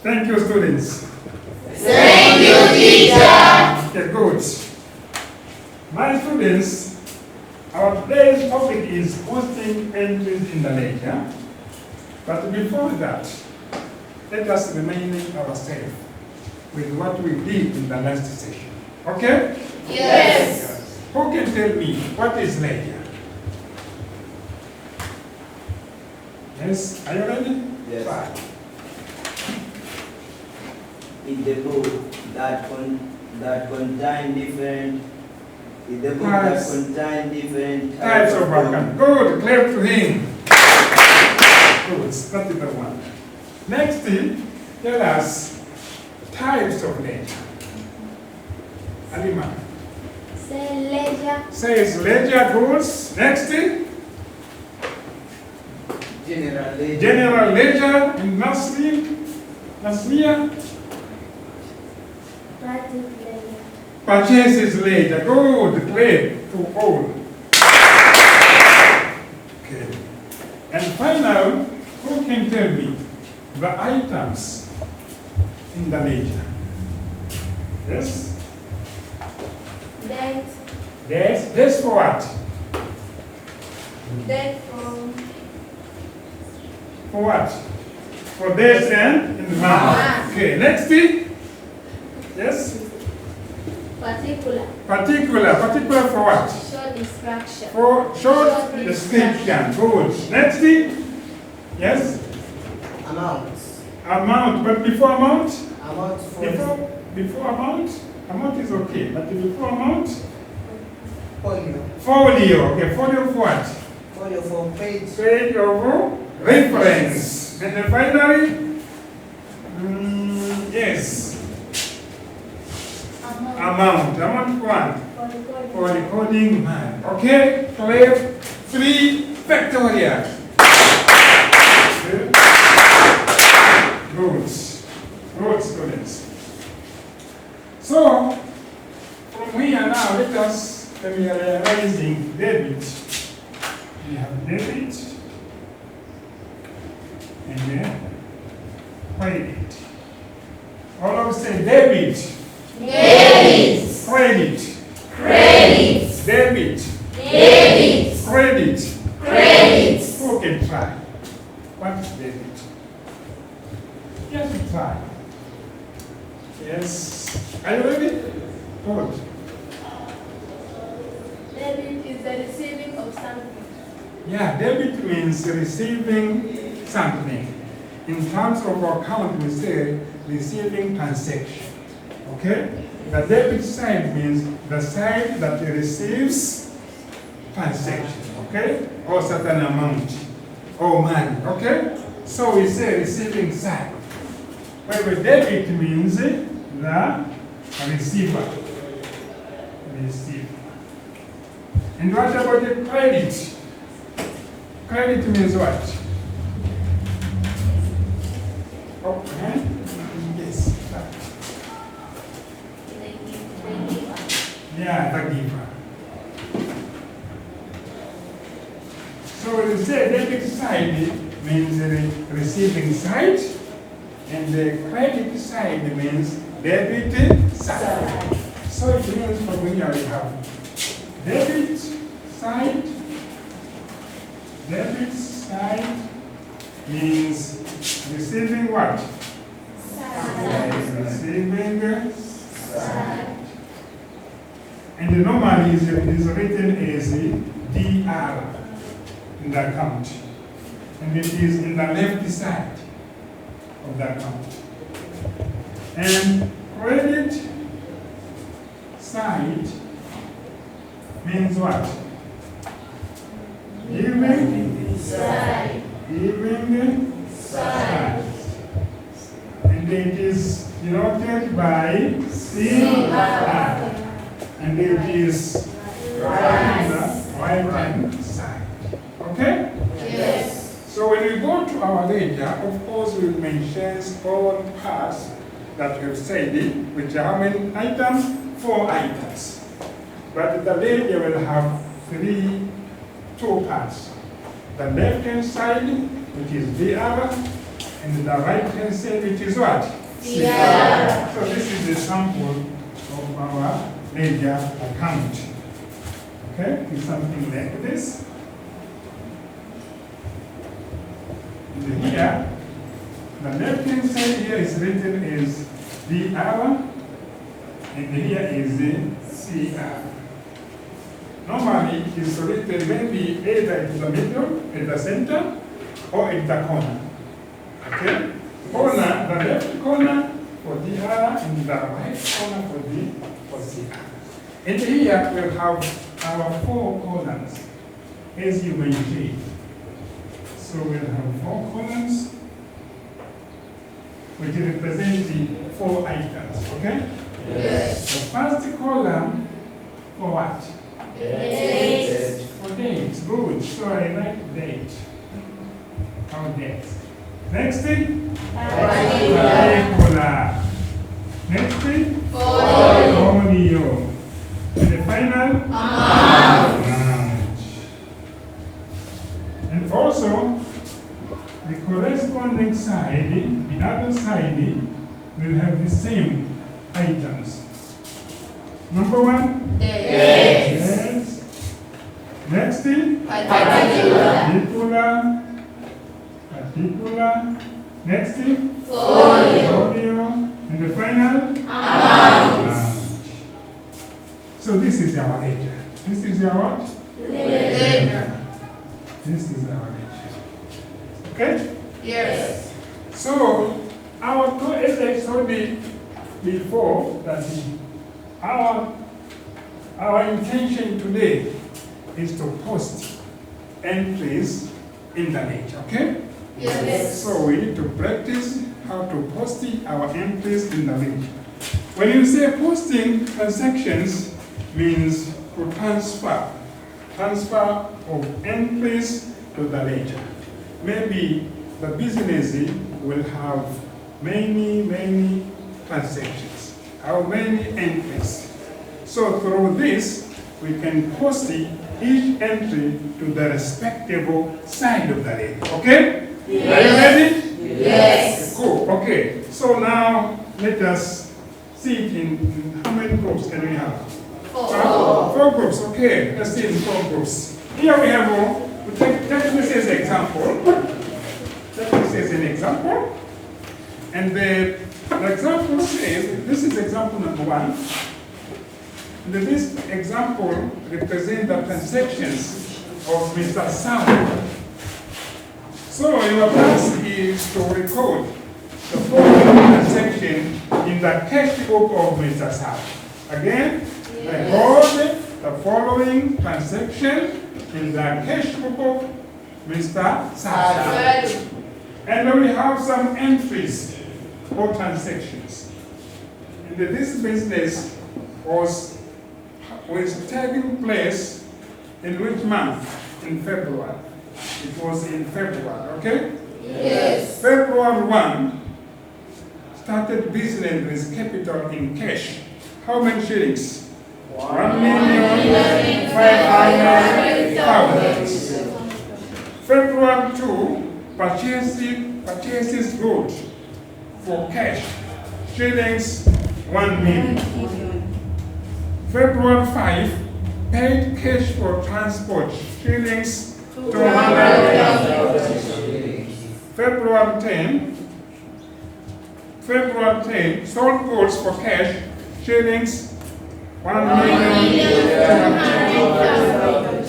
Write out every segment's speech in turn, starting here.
Thank you, students. Thank you, teacher. Okay, good. My students, our today's topic is posting entries in the ledger. But before that, let us remind ourselves with what we did in the last session. Okay? Yes. Who can tell me what is ledger? Yes, are you ready? Yes. Fine. In the book that contain different Types of account. Good, clap to him. Good, that is the one. Next thing, tell us types of ledger. Alima. Say ledger. Says ledger goods. Next thing, general ledger. general ledger in Nasria. Purchase ledger. Purchases ledger. Good, clap to all. Okay. And final, who can tell me the items in the ledger? Yes? Debt. That's for what? Debt from For what? For days and in the month. Okay, next thing. Yes? particular. Particular for what? Short instruction. For short description. Good. Next thing. Yes? Amount. But before amount? Before amount? Amount is okay. But before amount? Folio. Okay, folio for what? Folio for page. Page of reference. And then finally? Yes. Amount for what? For recording man. Okay? Clear? 3 factorial. Good students. So, from here now, let us familiarizing debit. We have debit and then credit. All of us say debit. Debit. Credit. Credit. Debit. Debit. Credit. Credit. Who can try? What is debit? Just try. Yes. Are you ready? Good. Debit is the receiving of something. Yeah, debit means receiving something. In terms of account, we say receiving transaction. Okay? The debit side means the side that receives transaction. Okay? Or certain amount or money. Okay? So we say receiving side. Where debit means the receiver. Receiver. And what about the credit? Credit means what? Okay. Yes. Yeah, the giver. So when you say debit side means the receiving side, and the credit side means debit side. So it means from here we have debit side. Debit side means receiving what? Receiving side. And normally is written as DR in the account. And it is in the left side of the account. And credit side means what? Giving Side. Giving side. And it is denoted by CR. And it is right hand side. Okay? Yes. So when we go to our ledger, of course we will mention all parts that we've said, which are how many items? 4 items. But the ledger will have two parts. The left hand side, which is VR, and the right-hand side, which is what? Sierra. So this is a sample of our ledger account. Okay, it's something like this. And here, the left-hand side here is written as DR, and here is the CR. Normally, it is written maybe either in the middle, in the center, or in the corner. Okay? Corner, the left corner for DR, and the right corner for CR. And here we'll have our 4 columns, as you may see. So we'll have 4 columns, which represent the 4 items, okay? Yes. The first column for what? Date. For dates, good. So I like date. Our dates. Next thing? Particular. Next thing? Folio. And the final? Amount. And also, the corresponding side, the other side, will have the same items. Number 1? Date. Yes. Next thing? Particular. Particular. Next thing? Folio. And the final? Amount. So this is our ledger. This is our what? Ledger. This is our ledger. Okay? Yes. So, as I told you before, that our intention today is to post entries in the ledger, okay? Yes. So we need to practice how to post our entries in the ledger. When you say posting transactions, means to transfer of entries to the ledger. Maybe the business will have many transactions, how many entries. So through this, we can post each entry to the respective side of the ledger. Okay? Yes. Are you ready? Yes. Cool. Okay. So now let us see it in how many groups can we have? 4 groups. Okay. Let's see in 4 groups. Here we have. We take this as an example. Take this as an example. And the example says, this is example number 1. And this example represents the transactions of Mr. Sam. So your task is to record the following transaction in the cash book of Mr. Sam. Again, record the following transaction in the cash book of Mr. Sam. And we have some entries or transactions. And this business was taking place in which month? In February. It was in February, okay? Yes. February 1 started business with capital in cash. How many shillings? 1,500,000. February 2 purchases goods for cash, shillings 1 million. February 5 paid cash for transport, shillings 200,000. February 10 sold goods for cash, shillings 1,200,000.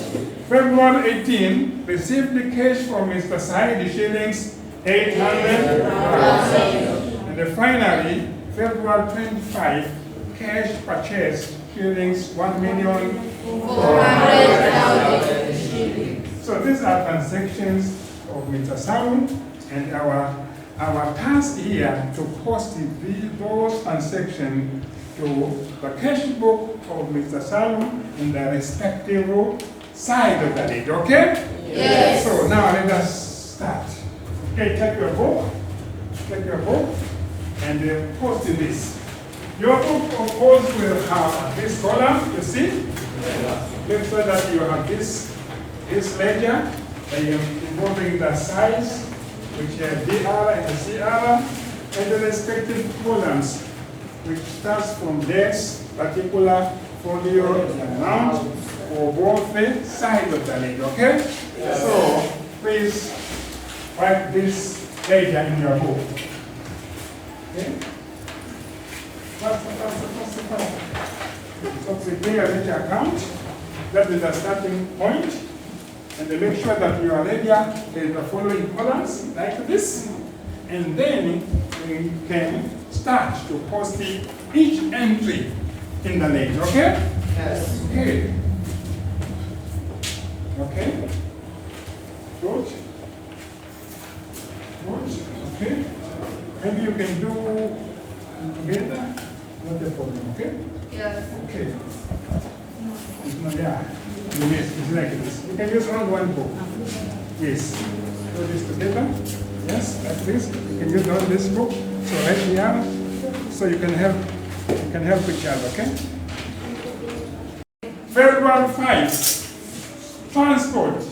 February 18 received the cash from Mr. Said, shillings 800,000. And finally, February 25 cash purchase, shillings 1,400,000. So these are transactions of Mr. Salum, and our task here to post those transactions to the cash book of Mr. Salum in the respective side of the ledger, okay? Yes. So now let us start. Okay, take your book, and post this. Your book, of course, will have this column, you see? Make sure that you have this ledger, involving the size which have DR and CR, and the respective columns, which starts from this particular folio amount for both the sides of the lid, okay? So, please write this data in your book. Okay? Faster. So prepare a ledger account. That is the starting point. And then make sure that your ledger is the following columns, like this. And then we can start to post each entry in the ledger, okay? Yes. Okay. Okay. Good. Okay. Maybe you can do together. Not a problem, okay? Yes. Okay. It's not, yeah. Yes, it's like this. You can use only one book. Yes. Do this together. Yes, like this. You can use only this book. So right here. So you can help each other, okay? February 5. Transport.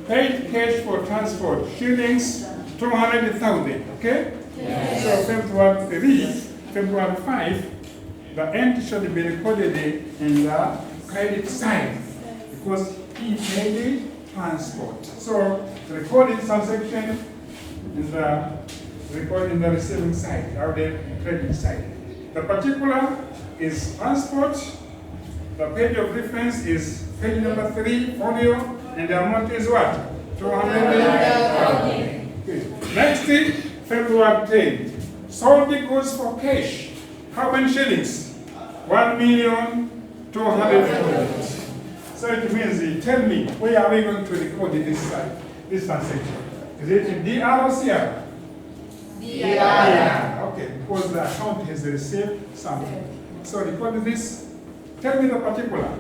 Paid cash for transport. Shillings 200,000, okay? Yes. So February 3, February 5, the entry should be recorded in the credit side because he paid transport. So recorded transaction is recorded in the receiving side or the credit side. The particular is transport. The page of reference is page number 3, folio, and the amount is what? 200,000. Okay. Next thing, February 10. Sold the goods for cash. How many shillings? 1,200,000. So it means, tell me, where are we going to record this transaction? Is it in DR or CR? DR. Okay, because the account has received something. So record this. Tell me the particular.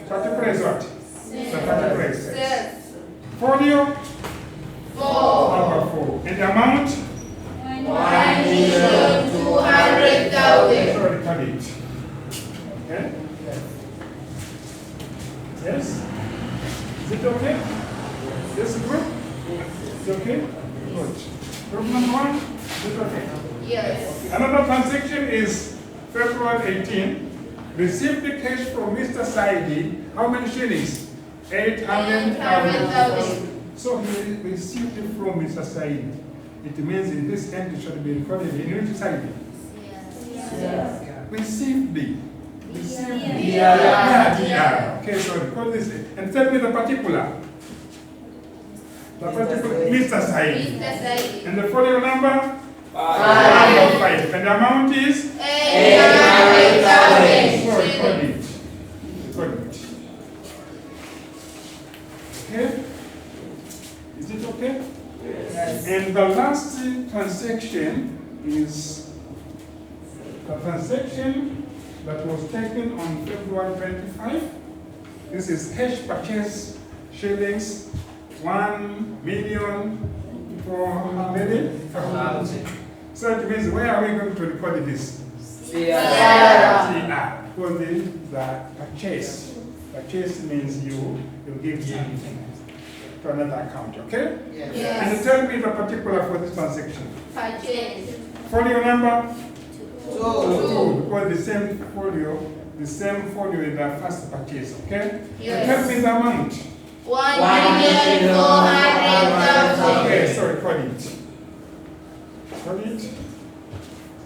Particular is what? The particular is folio 4. number 4. And the amount? 1,200,000. So record it. Okay? Yes? Is it okay? Yes, good? It's okay? Good. Group number 1? Is it okay? Yes. Another transaction is February 18. Received the cash from Mr. Saidi. How many shillings? 800,000. So he received it from Mr. Saidi. It means in this entry should be recorded in which side? Received the. Yeah. Okay, so record this. And tell me the particular. The particular, Mr. Saidi. And the folio number? 5. And the amount is? 800,000. So record it. Okay? Is it okay? Yes. And the last transaction is the transaction that was taken on February 25. This is cash purchase shillings 1,400,000. So it means where are we going to record this? CR. Because the purchase. Purchase means you give something to another account, okay? Yes. And tell me the particular for this transaction. Purchase. Folio number? 2. 2. Because the same folio is the first purchase, okay? Yes. And tell me the amount. 1,400,000. Okay, so record it.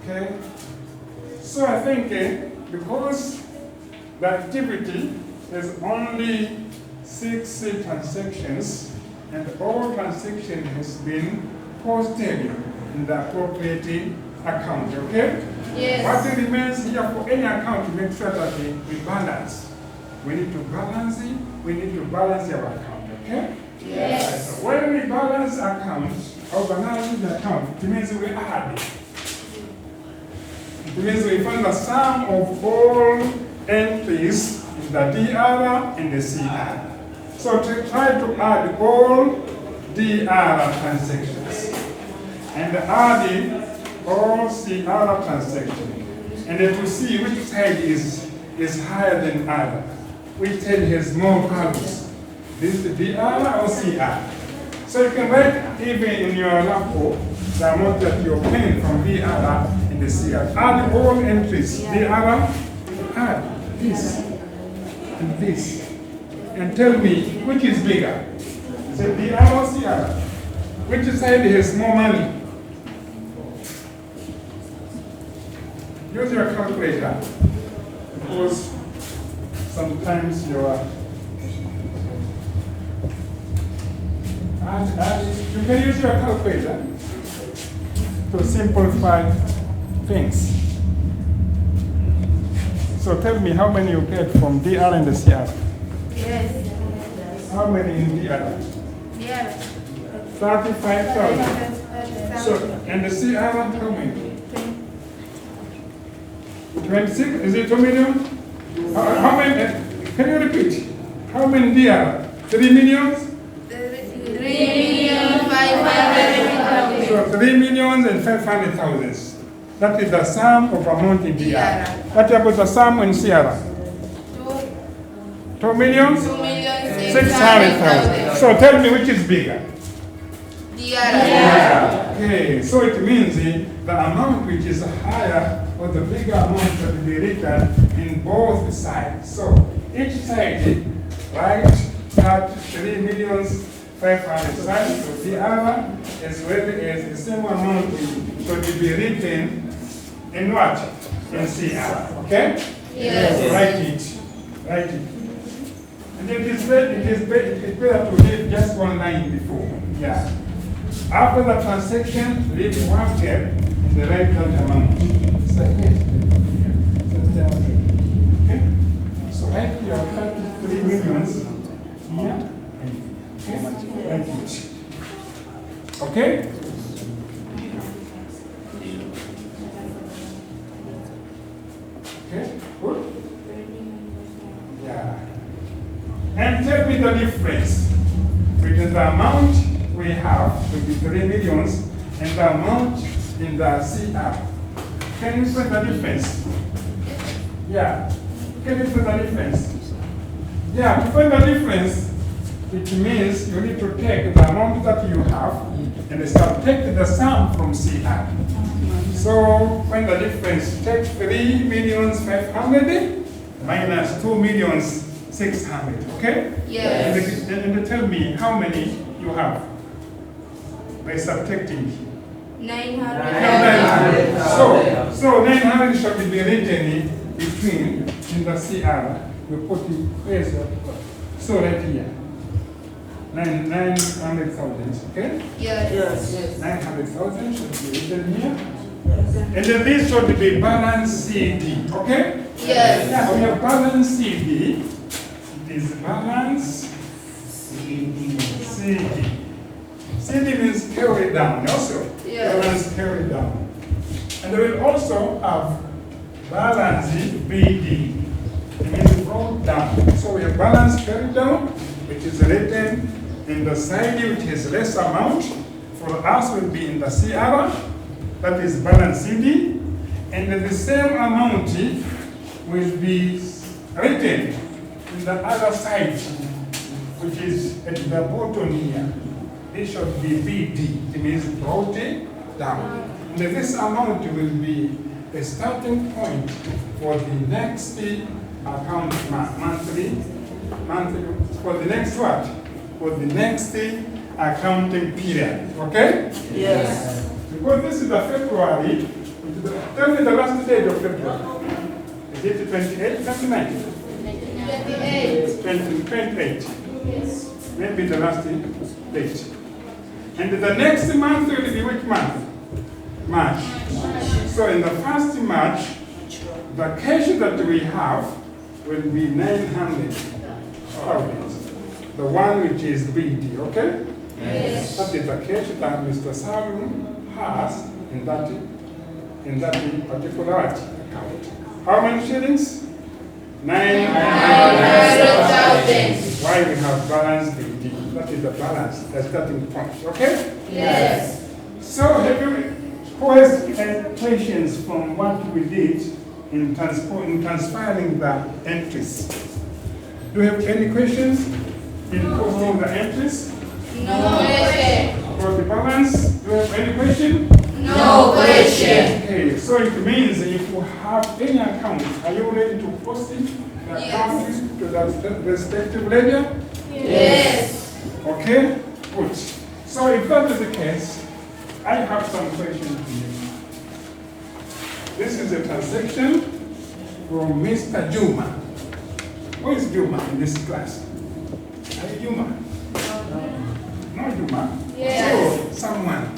Okay. So I think because the activity is only 6 transactions and all transaction has been posted in the appropriate account, okay? Yes. What remains here for any account to make sure that we balance. We need to balance our account, okay? Yes. So when we balance accounts, organize the account, it means we add. It means we find the sum of all entries in the DR and the CR. So try to add all DR transactions and add all CR transactions. And then to see which side is higher than other. Which side has more values. This is the DR or CR. So So you can write even in your laptop the amount that you're paying from BRR in the CR. Add all entries. BRR, add this and this. And tell me which is bigger. Is it BRR or CR? Which side has more money? Use your calculator. Because sometimes you are. You can use your calculator to simplify things. So tell me how many you get from DR and the CR. Yes. How many in DR? Yes. 35,000. So, and the CR, how many? 26? Is it 2 million? How many? Can you repeat? How many DR? 3 millions? 3,500,000. So 3,500,000. That is the sum of amount in DR. What about the sum in Sierra? 2 million? 600,000. So tell me which is bigger. Okay, so it means the amount which is higher or the bigger amount that will be written in both sides. So each side, write that 3,500,000. So the other as well as the same amount should be written in what? In CR. Okay? Yes. Write it. Write it. And it is better to leave just one line before. Yeah. After the transaction, leave one gap in the right hand amount. It's like this. Okay? So write your 33 millions here. Okay? Write it. Okay? Okay? Good? Yeah. And tell me the difference between the amount we have, which is 3 millions, and the amount in the CR. Can you explain the difference? Yeah. Can you explain the difference? Yeah, to find the difference, it means you need to take the amount that you have and subtract the sum from CR. So find the difference. Take 3,500,000 minus 2,600,000. Okay? Yes. And tell me how many you have by subtracting. 900. So 900 should be written between in the CR. We put it place. So right here. 900,000. Okay? Yes. 900,000 should be written here. And then this should be balance CD. Okay? Yes. Yeah, we have balance CD. It is balance CD. CD means carry down also. Yes. Balance carry down. And we will also have balance BD. It means brought down. So we have balance carry down, which is written in the side which is less amount. For us will be in the CR. That is balance CD. And then the same amount will be written in the other side, which is at the bottom here. This should be BD. It means brought down. And this amount will be a starting point for the next account monthly, for the next what? For the next accounting period. Okay? Yes. Because this is the February. Tell me the last date of February. Is it 28, 29? 28. Yes. Maybe the last date. And the next month will be which month? March. So in the first March, the cash that we have will be 900,000. The one which is BD, okay? Yes. That is the cash that Mr. Salum has in that particular account. How many shillings? 900,000. Why we have balance BD? That is the balance, the starting point, okay? Yes. So who has questions from what we did in transferring the entries? Do you have any questions in posting the entries? No question. For the balance, do you have any question? No question. Okay, so it means if you have any account, are you ready to post it? The Yes. account to the respective ledger? Yes. Okay, good. So if that is the case, I have some questions to you. This is a transaction from Mr. Juma. Who is Juma in this class? Are you Juma? No Juma? Yes. So, someone.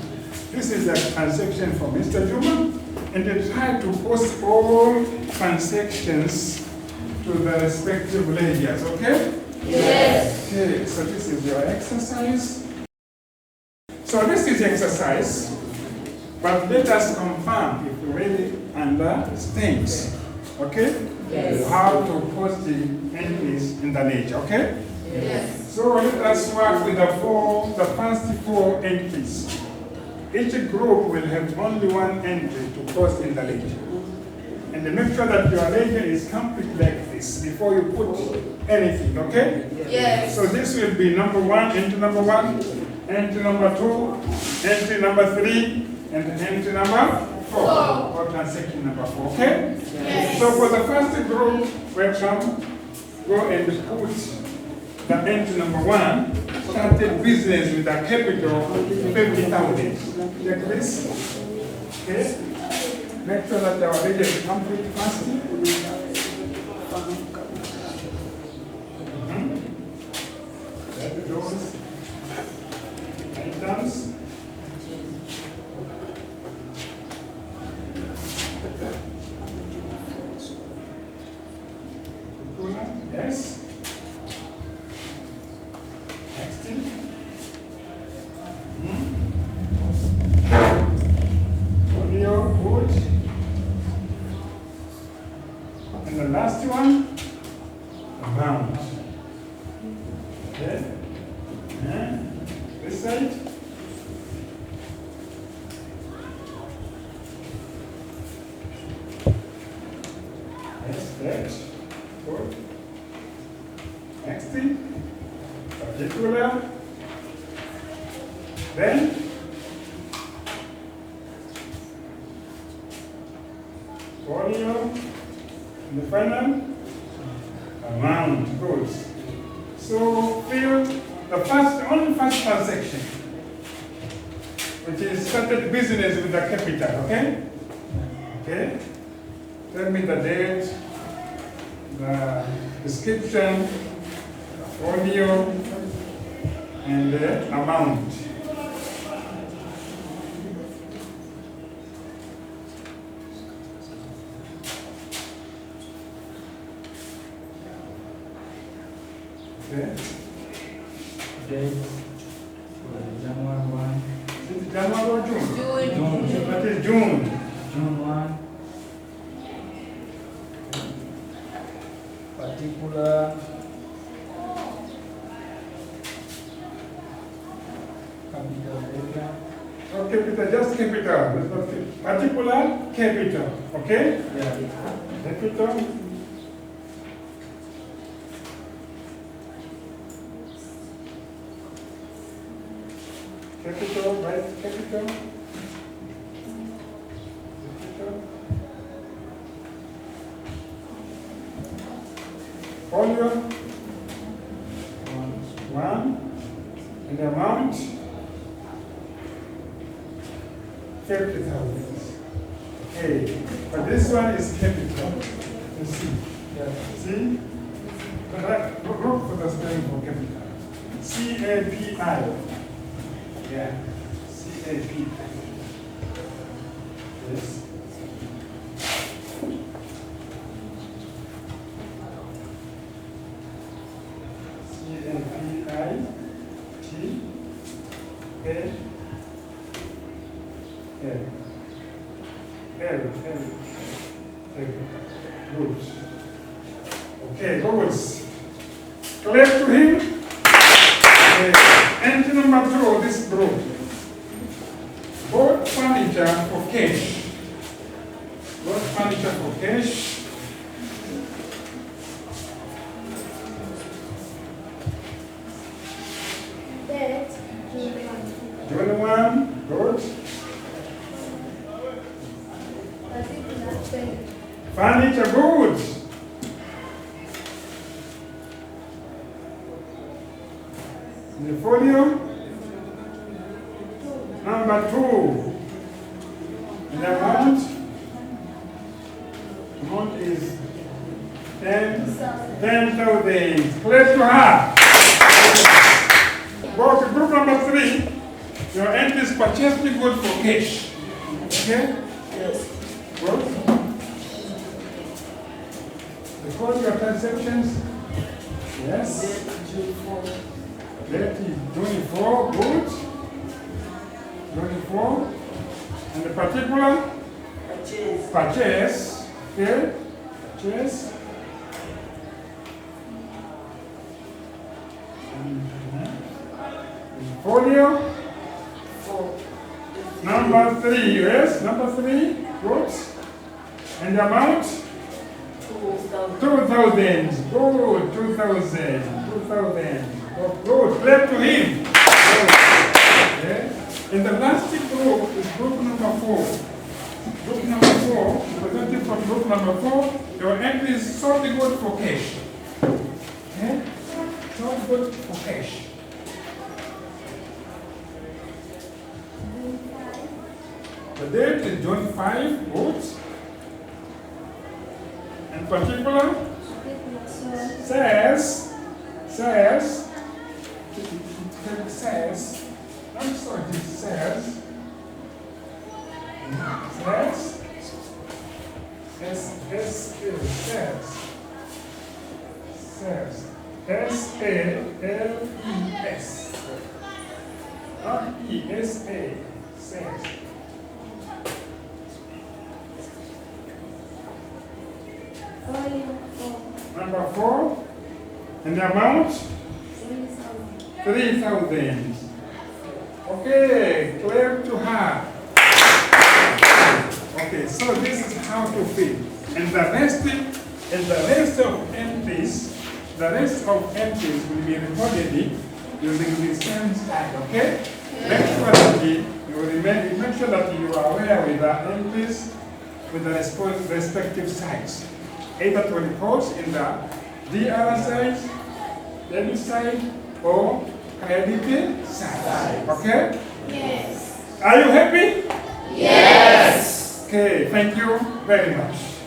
This is a transaction from Mr. Juma, and they try to post all transactions to the respective ledgers, okay? Yes. Okay, so this is your exercise. So this is exercise, but let us confirm if you really understand, okay? Yes. How to post the entries in the ledger, okay? Yes. So let us work with the first four entries. Each group will have only one entry to post in the ledger. And make sure that your ledger is complete like this before you put anything, okay? Yes. So this will be number one, entry number one, entry number two, entry number three, and entry number four, or transaction number four, okay? Yes. So for the first group, welcome, go and put the entry number one, started business with a capital of 50,000. Check this, okay? Make sure that our ledger is complete first. Those items. Yes. Next thing. Audio, good. And the last one, amount. Okay. And this side. Yes, that. Good. Next thing, particular. Then, folio. And the final, amount. Good. So, fill the only first transaction, which is started business with the capital, okay? Okay? Tell me the date, the description, audio, and the amount. Okay? Date, January 1. Is it January or June? June. That is June. June 1. Particular. Capital area. So capital, just capital. That's not it. Particular capital. Okay? Yeah. Capital. Capital, right? Capital. Capital. Folio. One. And the amount. 50,000. Okay. But this one is capital. You see? Yeah. See? Correct. Look for the spelling for capital. C-A-P-I. Yeah. C-A-P. Yes. C-A-P-I-T-A-L. Good. Okay, goals. Clear to him? Entry number 2 of this group. Bought furniture for cash. Bought furniture for cash. That 21, good. Furniture, good. The folio, number 2. And the amount is 10,000. Place to her. Go to group number 3. Your entries purchase me good for cash. Okay? Yes. Good. Record your transactions. Yes. That is 24. Good. 24. And the particular purchase. Okay? Purchase. Folio. Number 3, yes, number 3, good. And the amount? 2,000. Good, 2,000. Good, clap to him. Good. Okay. And the last group is group number 4. Group number 4, representative from group number 4, your entry is solely good for cash. Okay? Solely good for cash. The date is June 5, good. And particular says, I'm sorry, it says, S-A-L-E-S, not E-S-A, says. Number 4, and the amount? 3,000. Okay, clear to her. Okay, so this is how to fill. And the rest of entries will be recorded using the same style, okay? Make sure that make sure that you are aware with the entries with the respective sites. Either to report in the DR side, debit side, or credit side. Okay? Yes. Are you happy? Yes. Okay, thank you very much.